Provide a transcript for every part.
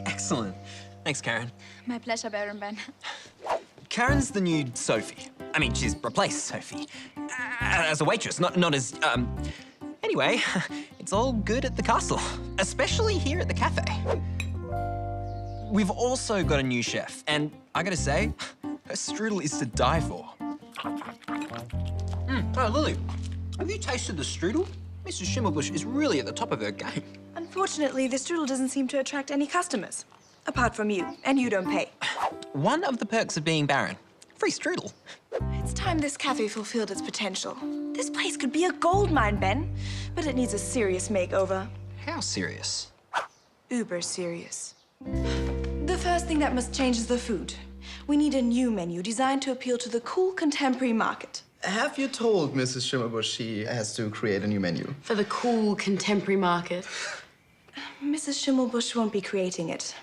Excellent. Thanks, Karen. My pleasure, Baron Ben. Karen's the new Sophie. I mean, she's replaced Sophie. As a waitress, not as, Anyway, it's all good at the castle, especially here at the cafe. We've also got a new chef, and I gotta say, her strudel is to die for. Oh, Lili, have you tasted the strudel? Mrs. Schimmelbusch is really at the top of her game. Unfortunately, the strudel doesn't seem to attract any customers. Apart from you, and you don't pay. One of the perks of being Baron, free strudel. It's time this cafe fulfilled its potential. This place could be a gold mine, Ben, but it needs a serious makeover. How serious? Uber serious. The first thing that must change is the food. We need a new menu designed to appeal to the cool contemporary market. Have you told Mrs. Schimmelbusch she has to create a new menu? For the cool contemporary market. Mrs. Schimmelbusch won't be creating it.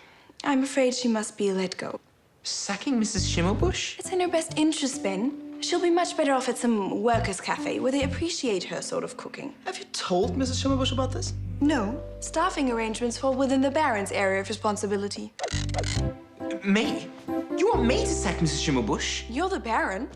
I'm afraid she must be let go. Sacking Mrs. Schimmelbusch? It's in her best interest, Ben. She'll be much better off at some workers' cafe where they appreciate her sort of cooking. Have you told Mrs. Schimmelbusch about this? No. Staffing arrangements fall within the Baron's area of responsibility. Me? You want me to sack Mrs. Schimmelbusch? You're the Baron.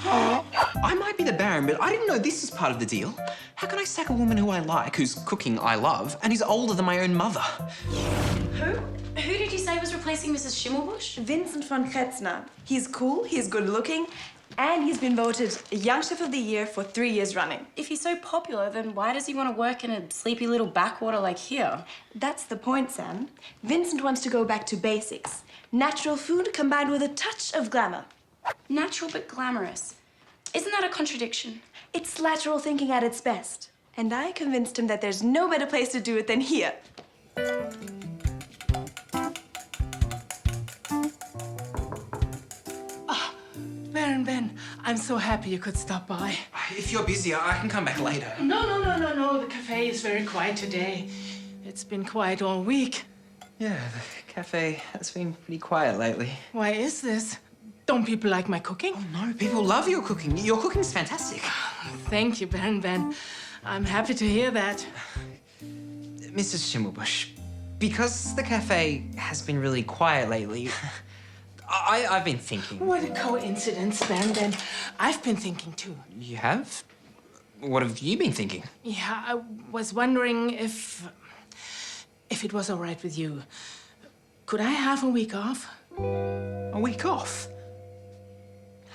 I might be the Baron, but I didn't know this was part of the deal. How can I sack a woman who I like, whose cooking I love, and is older than my own mother? Who? Who did you say was replacing Mrs. Schimmelbusch? Vincent von Kretzner. He's cool, he's good looking, and he's been voted Young Chef of the Year for 3 years running. If he's so popular, then why does he want to work in a sleepy little backwater like here? That's the point, Sam. Vincent wants to go back to basics. Natural food combined with a touch of glamour. Natural but glamorous. Isn't that a contradiction? It's lateral thinking at its best. And I convinced him that there's no better place to do it than here. Baron Ben, I'm so happy you could stop by. If you're busy, I can come back later. No. The cafe is very quiet today. It's been quiet all week. Yeah, the cafe has been pretty quiet lately. Why is this? Don't people like my cooking? Oh, no, people love your cooking. Your cooking's fantastic. Thank you, Baron Ben. I'm happy to hear that. Mrs. Schimmelbusch, because the cafe has been really quiet lately, I've been thinking. What a coincidence, Baron Ben. I've been thinking too. You have? What have you been thinking? Yeah, I was wondering if it was all right with you. Could I have a week off? A week off?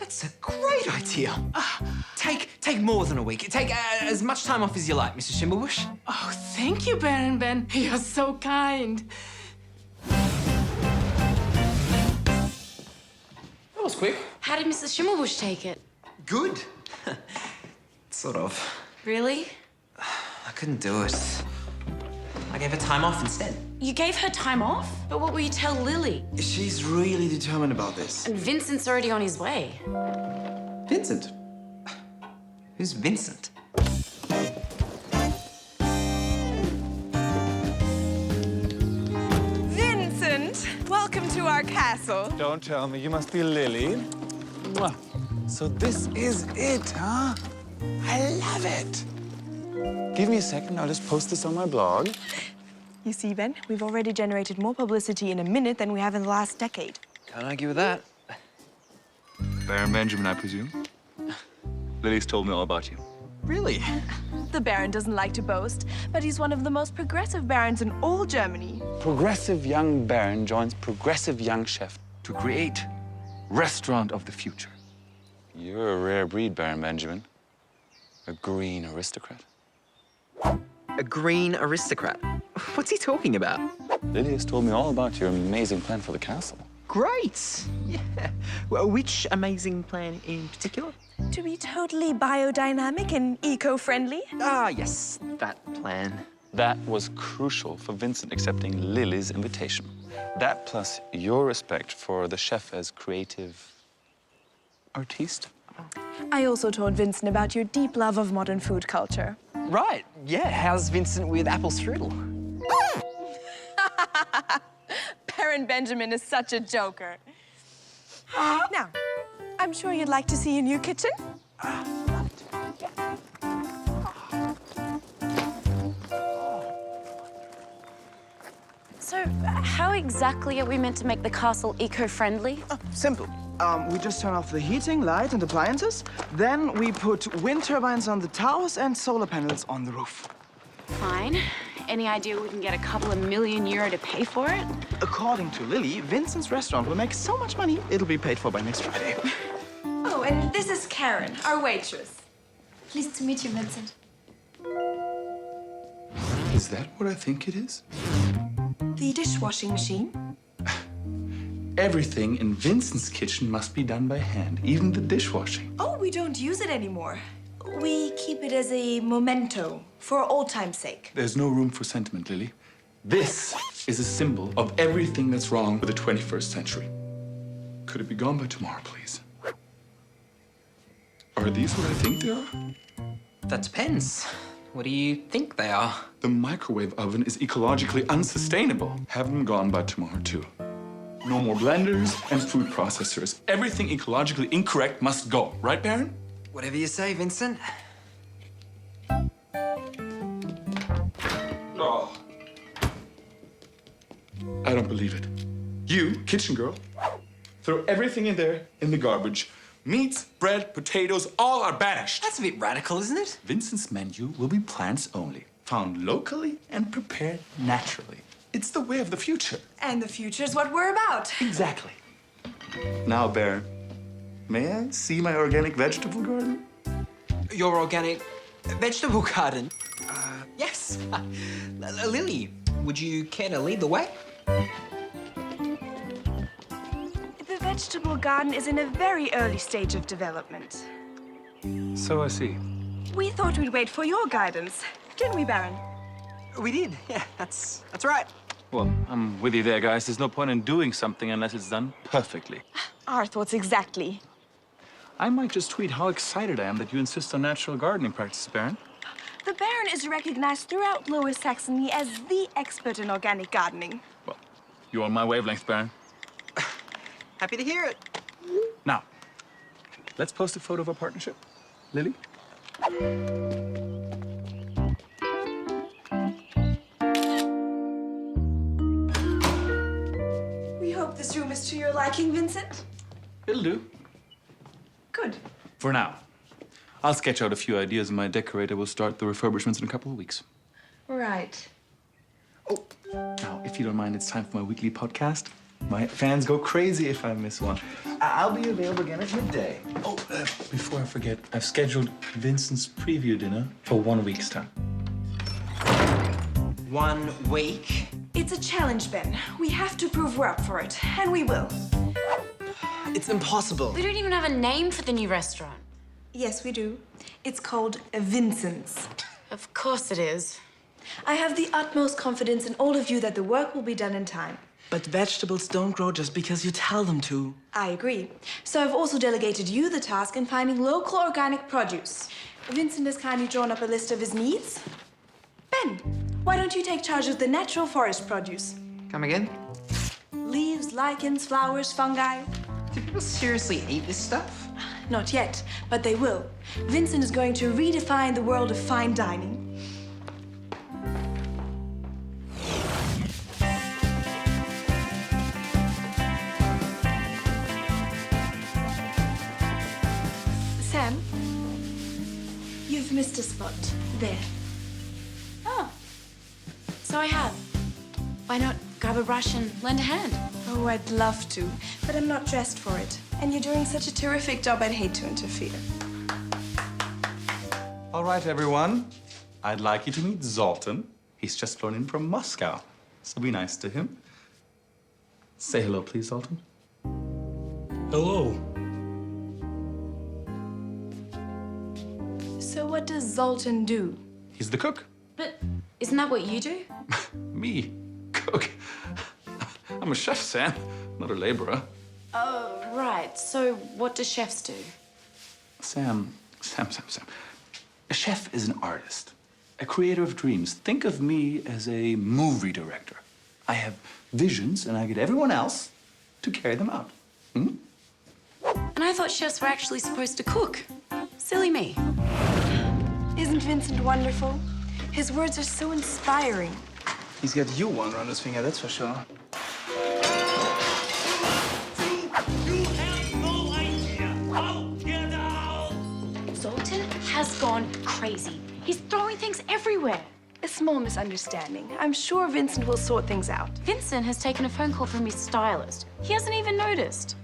That's a great idea. Take more than a week. Take as much time off as you like, Mrs. Schimmelbusch. Oh, thank you, Baron Ben. You're so kind. That was quick. How did Mrs. Schimmelbusch take it? Good. Sort of. Really? I couldn't do it. I gave her time off instead. You gave her time off? But what will you tell Lili? She's really determined about this. And Vincent's already on his way. Vincent? Who's Vincent? Vincent, welcome to our castle. Don't tell me. You must be Lili. Mwah. So this is it, huh? I love it. Give me a second. I'll just post this on my blog. You see, Ben, we've already generated more publicity in a minute than we have in the last decade. Can't argue with that. Baron Benjamin, I presume. Lili's told me all about you. Really? The Baron doesn't like to boast, but he's one of the most progressive barons in all Germany. Progressive young baron joins progressive young chef to create restaurant of the future. You're a rare breed, Baron Benjamin. A green aristocrat. A green aristocrat? What's he talking about? Lili has told me all about your amazing plan for the castle. Great! Yeah. Well, which amazing plan in particular? To be totally biodynamic and eco-friendly. Ah, yes, that plan. That was crucial for Vincent accepting Lili's invitation. That plus your respect for the chef as creative artiste. I also told Vincent about your deep love of modern food culture. Right, yeah. How's Vincent with apple strudel? Baron Benjamin is such a joker. Now, I'm sure you'd like to see your new kitchen. So, how exactly are we meant to make the castle eco-friendly? Simple. We just turn off the heating, light, and appliances. Then we put wind turbines on the towers and solar panels on the roof. Fine. Any idea we can get a couple of million euro to pay for it? According to Lili, Vincent's restaurant will make so much money, it'll be paid for by next Friday. Oh, and this is Karen, our waitress. Pleased to meet you, Vincent. Is that what I think it is? The dishwashing machine. Everything in Vincent's kitchen must be done by hand, even the dishwashing. Oh, we don't use it anymore. We keep it as a memento for old time's sake. There's no room for sentiment, Lily. This is a symbol of everything that's wrong with the 21st century. Could it be gone by tomorrow, please? Are these what I think they are? That depends. What do you think they are? The microwave oven is ecologically unsustainable. Have them gone by tomorrow, too. No more blenders and food processors. Everything ecologically incorrect must go. Right, Baron? Whatever you say, Vincent. Oh. I don't believe it. You, kitchen girl, throw everything in there in the garbage. Meats, bread, potatoes, all are banished. That's a bit radical, isn't it? Vincent's menu will be plants only, found locally and prepared naturally. It's the way of the future. And the future's what we're about. Exactly. Now, Baron, may I see my organic vegetable garden? Your organic vegetable garden? Yes. Lily, would you care to lead the way? The vegetable garden is in a very early stage of development. So I see. We thought we'd wait for your guidance. Didn't we, Baron? We did. Yeah, that's right. Well, I'm with you there, guys. There's no point in doing something unless it's done perfectly. Our thoughts exactly. I might just tweet how excited I am that you insist on natural gardening practices, Baron. The Baron is recognized throughout Lower Saxony as the expert in organic gardening. Well, you're on my wavelength, Baron. Happy to hear it. Now, let's post a photo of our partnership. Lily? We hope this room is to your liking, Vincent. It'll do. Good. For now. I'll sketch out a few ideas and my decorator will start the refurbishments in a couple of weeks. Right. Oh, now, if you don't mind, it's time for my weekly podcast. My fans go crazy if I miss one. I'll be available again at midday. Oh, before I forget, I've scheduled Vincent's preview dinner for 1 week's time. 1 week? It's a challenge, Ben. We have to prove we're up for it, and we will. It's impossible. We don't even have a name for the new restaurant. Yes, we do. It's called Vincent's. Of course it is. I have the utmost confidence in all of you that the work will be done in time. But vegetables don't grow just because you tell them to. I agree. So I've also delegated you the task in finding local organic produce. Vincent has kindly drawn up a list of his needs. Ben, why don't you take charge of the natural forest produce? Come again? Leaves, lichens, flowers, fungi. Do people seriously eat this stuff? Not yet, but they will. Vincent is going to redefine the world of fine dining. Sam, you've missed a spot. There. Oh. So I have. Why not grab a brush and lend a hand? Oh, I'd love to, but I'm not dressed for it. And you're doing such a terrific job, I'd hate to interfere. All right, everyone. I'd like you to meet Zoltan. He's just flown in from Moscow, so be nice to him. Say hello, please, Zoltan. Hello. So what does Zoltan do? He's the cook. But isn't that what you do? Me, cook. I'm a chef, Sam, not a laborer. Oh, right. So what do chefs do? Sam. A chef is an artist, a creator of dreams. Think of me as a movie director. I have visions, and I get everyone else to carry them out. Hmm? And I thought chefs were actually supposed to cook. Silly me. Isn't Vincent wonderful? His words are so inspiring. He's got you one around his finger, that's for sure. You have no idea. I'll get out. Zoltan has gone crazy. He's throwing things everywhere. A small misunderstanding. I'm sure Vincent will sort things out. Vincent has taken a phone call from his stylist. He hasn't even noticed.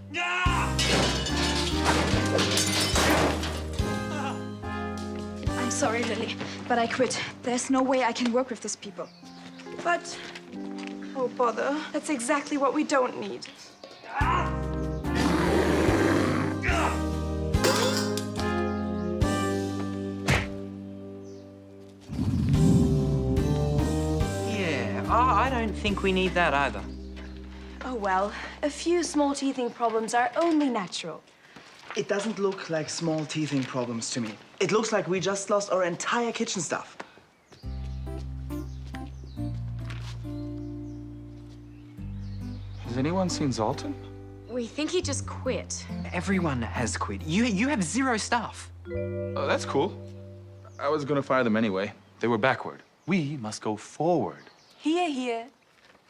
I'm sorry, Lily, but I quit. There's no way I can work with these people. But, oh bother, that's exactly what we don't need. I don't think we need that either. Oh well, a few small teething problems are only natural. It doesn't look like small teething problems to me. It looks like we just lost our entire kitchen staff. Has anyone seen Zoltan? We think he just quit. Everyone has quit. You have 0 staff. Oh, that's cool. I was gonna fire them anyway. They were backward. We must go forward. Here, here.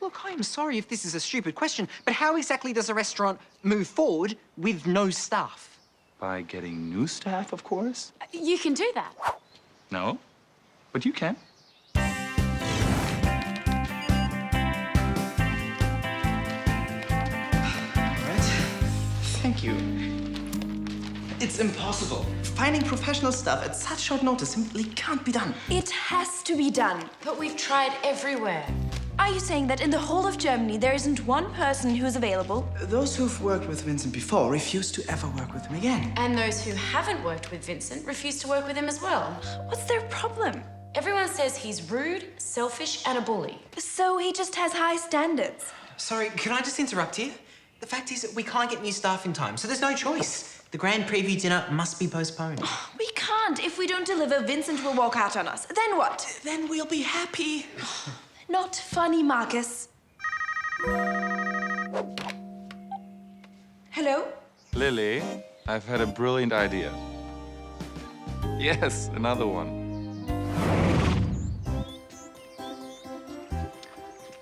Look, I am sorry if this is a stupid question, but how exactly does a restaurant move forward with no staff? By getting new staff, of course. You can do that. No, but you can. Thank you. It's impossible. Finding professional staff at such short notice simply can't be done. It has to be done. But we've tried everywhere. Are you saying that in the whole of Germany there isn't one person who's available? Those who've worked with Vincent before refuse to ever work with him again. And those who haven't worked with Vincent refuse to work with him as well. What's their problem? Everyone says he's rude, selfish, and a bully. So he just has high standards. Sorry, can I just interrupt here? The fact is that we can't get new staff in time, so there's no choice. The grand preview dinner must be postponed. We can't. If we don't deliver, Vincent will walk out on us. Then what? Then we'll be happy. Not funny, Marcus. Hello? Lily, I've had a brilliant idea. Yes, another one.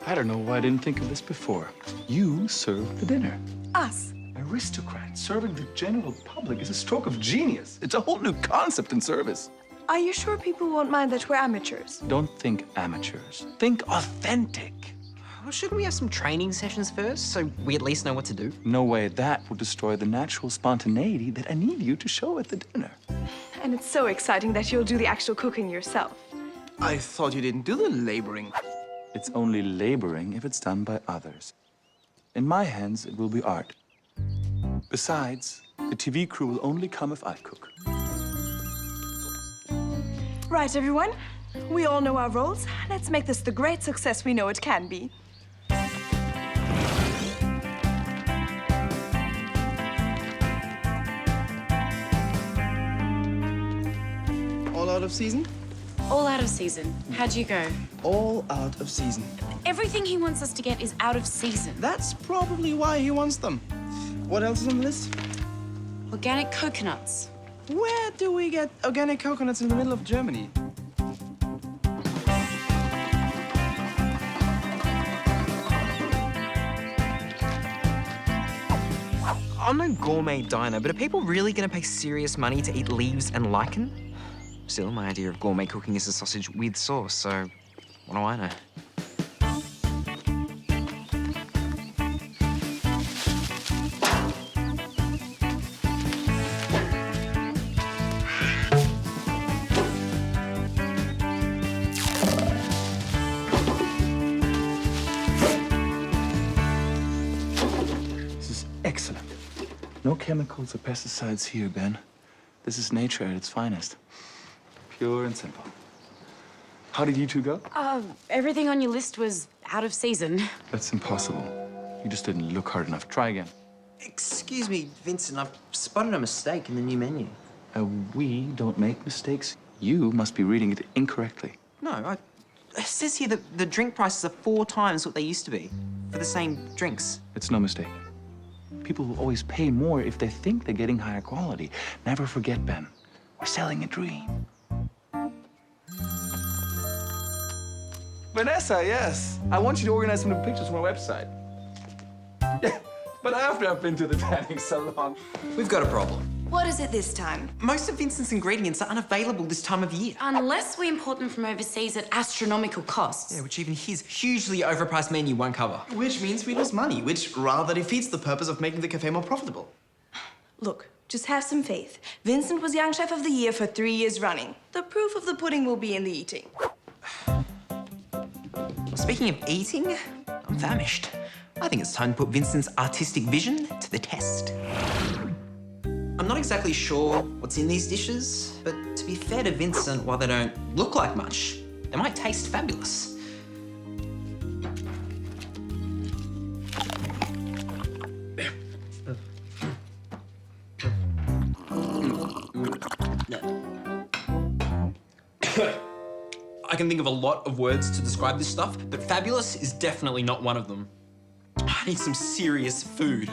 I don't know why I didn't think of this before. You serve the dinner. Us. Aristocrat serving the general public is a stroke of genius. It's a whole new concept in service. Are you sure people won't mind that we're amateurs? Don't think amateurs. Think authentic. Well, shouldn't we have some training sessions first, so we at least know what to do? No way that will destroy the natural spontaneity that I need you to show at the dinner. And it's so exciting that you'll do the actual cooking yourself. I thought you didn't do the laboring. It's only laboring if it's done by others. In my hands, it will be art. Besides, the TV crew will only come if I cook. Right, everyone. We all know our roles. Let's make this the great success we know it can be. All out of season? All out of season. How'd you go? All out of season. Everything he wants us to get is out of season. That's probably why he wants them. What else is on the list? Organic coconuts. Where do we get organic coconuts in the middle of Germany? I'm no gourmet diner, but are people really going to pay serious money to eat leaves and lichen? Still, my idea of gourmet cooking is a sausage with sauce, so what do I know? This is excellent. No chemicals or pesticides here, Ben. This is nature at its finest. Pure and simple. How did you two go? Everything on your list was out of season. That's impossible. You just didn't look hard enough. Try again. Excuse me, Vincent, I've spotted a mistake in the new menu. We don't make mistakes. You must be reading it incorrectly. No, it says here that the drink prices are 4 times what they used to be for the same drinks. It's no mistake. People will always pay more if they think they're getting higher quality. Never forget, Ben. We're selling a dream. Vanessa, yes. I want you to organize some new pictures for my website. Yeah, but after I've been to the tanning salon. We've got a problem. What is it this time? Most of Vincent's ingredients are unavailable this time of year. Unless we import them from overseas at astronomical costs. Yeah, which even his hugely overpriced menu won't cover. Which means we lose money, which rather defeats the purpose of making the cafe more profitable. Look, just have some faith. Vincent was Young Chef of the Year for 3 years running. The proof of the pudding will be in the eating. Speaking of eating, I'm famished. I think it's time to put Vincent's artistic vision to the test. I'm not exactly sure what's in these dishes, but to be fair to Vincent, while they don't look like much, they might taste fabulous. I can think of a lot of words to describe this stuff, but fabulous is definitely not one of them. I need some serious food.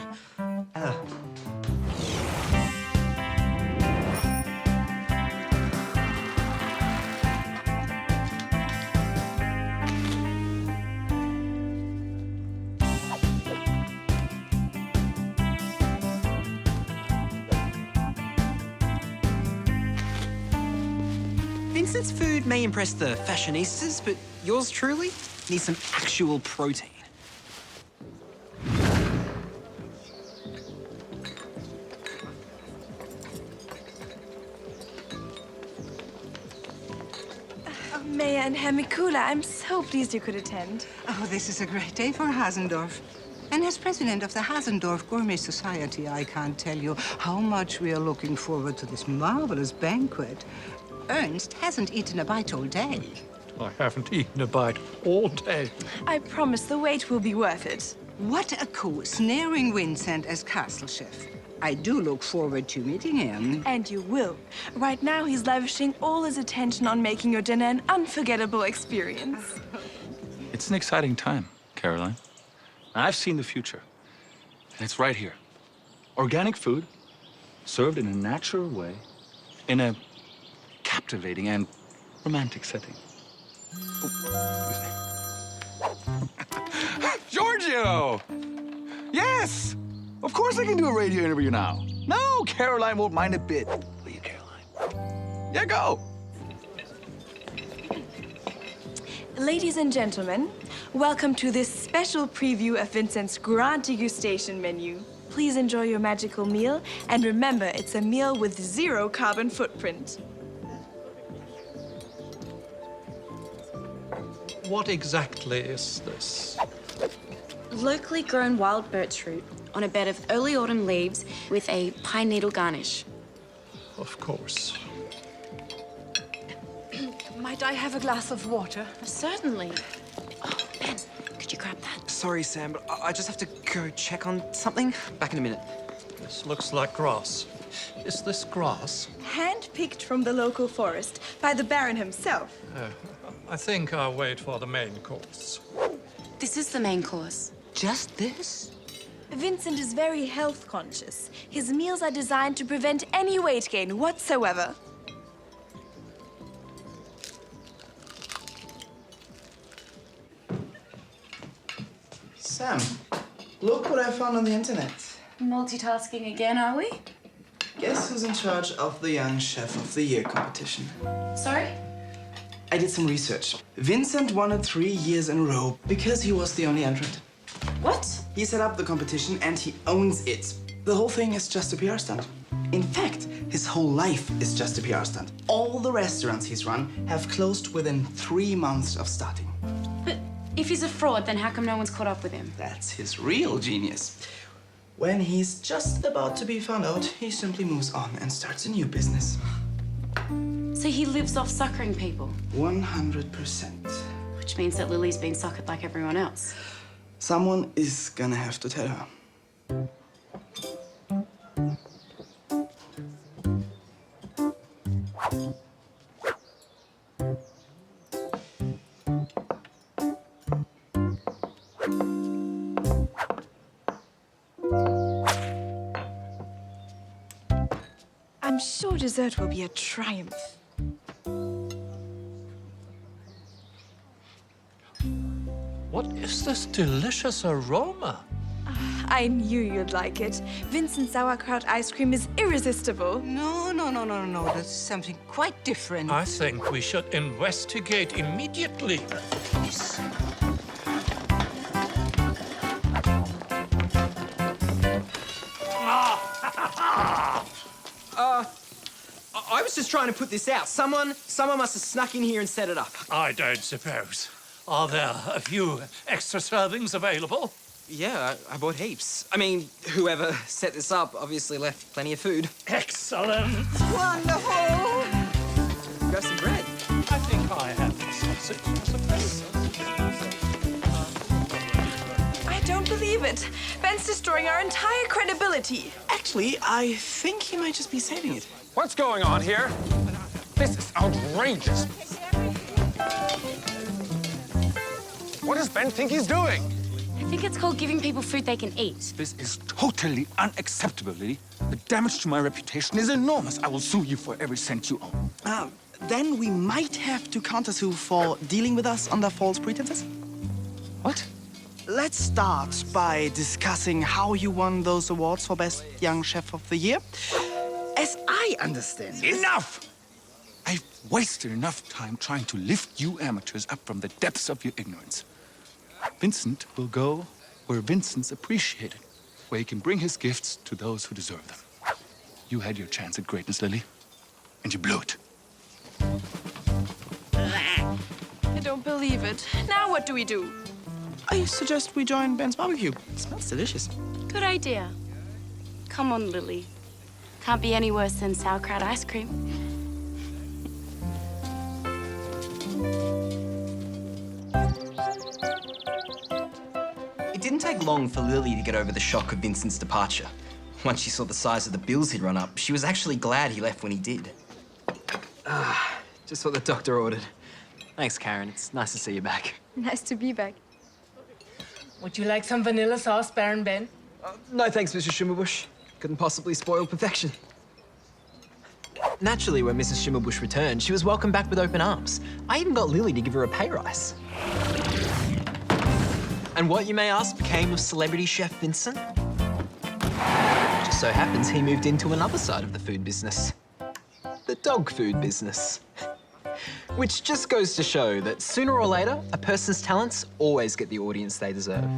Vincent's food may impress the fashionistas, but yours truly needs some actual protein. Mayor and Herr Mikula, I'm so pleased you could attend. Oh, this is a great day for Hasendorf. And as president of the Hasendorf Gourmet Society, I can't tell you how much we are looking forward to this marvelous banquet. Ernst hasn't eaten a bite all day. I haven't eaten a bite all day. I promise the wait will be worth it. What a coup, snaring Vincent as castle chef. I do look forward to meeting him. And you will. Right now, he's lavishing all his attention on making your dinner an unforgettable experience. It's an exciting time, Caroline. I've seen the future. And it's right here. Organic food, served in a natural way, in a captivating and romantic setting. Giorgio! Yes! Of course I can do a radio interview now. No, Caroline won't mind a bit. Will you, Caroline? Yeah, go. Ladies and gentlemen, welcome to this special preview of Vincent's grand degustation menu. Please enjoy your magical meal, and remember, it's a meal with 0 carbon footprint. What exactly is this? Locally grown wild birch root on a bed of early autumn leaves with a pine needle garnish. Of course. Might I have a glass of water? Certainly. Oh, Ben, could you grab that? Sorry, Sam, but I just have to go check on something. Back in a minute. This looks like grass. Is this grass? Hand-picked from the local forest by the Baron himself. I think I'll wait for the main course. This is the main course. Just this? Vincent is very health conscious. His meals are designed to prevent any weight gain whatsoever. Sam, look what I found on the internet. Multitasking again, are we? Guess who's in charge of the Young Chef of the Year competition? Sorry? I did some research. Vincent won it 3 years in a row because he was the only entrant. What? He set up the competition and he owns it. The whole thing is just a PR stunt. In fact, his whole life is just a PR stunt. All the restaurants he's run have closed within 3 months of starting. But if he's a fraud, then how come no one's caught up with him? That's his real genius. When he's just about to be found out, he simply moves on and starts a new business. So he lives off suckering people, 100%. which means that Lily's been suckered like everyone else. Someone is gonna have to tell her. I'm sure dessert will be a triumph. What is this delicious aroma? I knew you'd like it. Vincent's sauerkraut ice cream is irresistible. No. That's something quite different. I think we should investigate immediately. I was just trying to put this out. Someone must have snuck in here and set it up. I don't suppose. Are there a few extra servings available? Yeah, I bought heaps. I mean, whoever set this up obviously left plenty of food. Excellent. Wonderful! Grab some bread. I think I have the sausage. I suppose. I don't believe it. Ben's destroying our entire credibility. Actually, I think he might just be saving it. What's going on here? This is outrageous. What does Ben think he's doing? I think it's called giving people food they can eat. This is totally unacceptable, Lili. The damage to my reputation is enormous. I will sue you for every cent you own. Then we might have to countersue for dealing with us under false pretenses. What? Let's start by discussing how you won those awards for Best Young Chef of the Year. As I understand it... Enough! I've wasted enough time trying to lift you amateurs up from the depths of your ignorance. Vincent will go where Vincent's appreciated, where he can bring his gifts to those who deserve them. You had your chance at greatness, Lili, and you blew it. I don't believe it. Now what do we do? I suggest we join Ben's barbecue. It smells delicious. Good idea. Come on, Lili. Can't be any worse than sauerkraut ice cream. It didn't take long for Lili to get over the shock of Vincent's departure. Once she saw the size of the bills he'd run up, she was actually glad he left when he did. Just what the doctor ordered. Thanks, Karen. It's nice to see you back. Nice to be back. Would you like some vanilla sauce, Baron Ben? No thanks, Mrs. Schimmelbusch. Couldn't possibly spoil perfection. Naturally, when Mrs. Schimmelbusch returned, she was welcomed back with open arms. I even got Lili to give her a pay rise. And what, you may ask, became of celebrity chef Vincent? Just so happens he moved into another side of the food business. The dog food business. Which just goes to show that sooner or later, a person's talents always get the audience they deserve.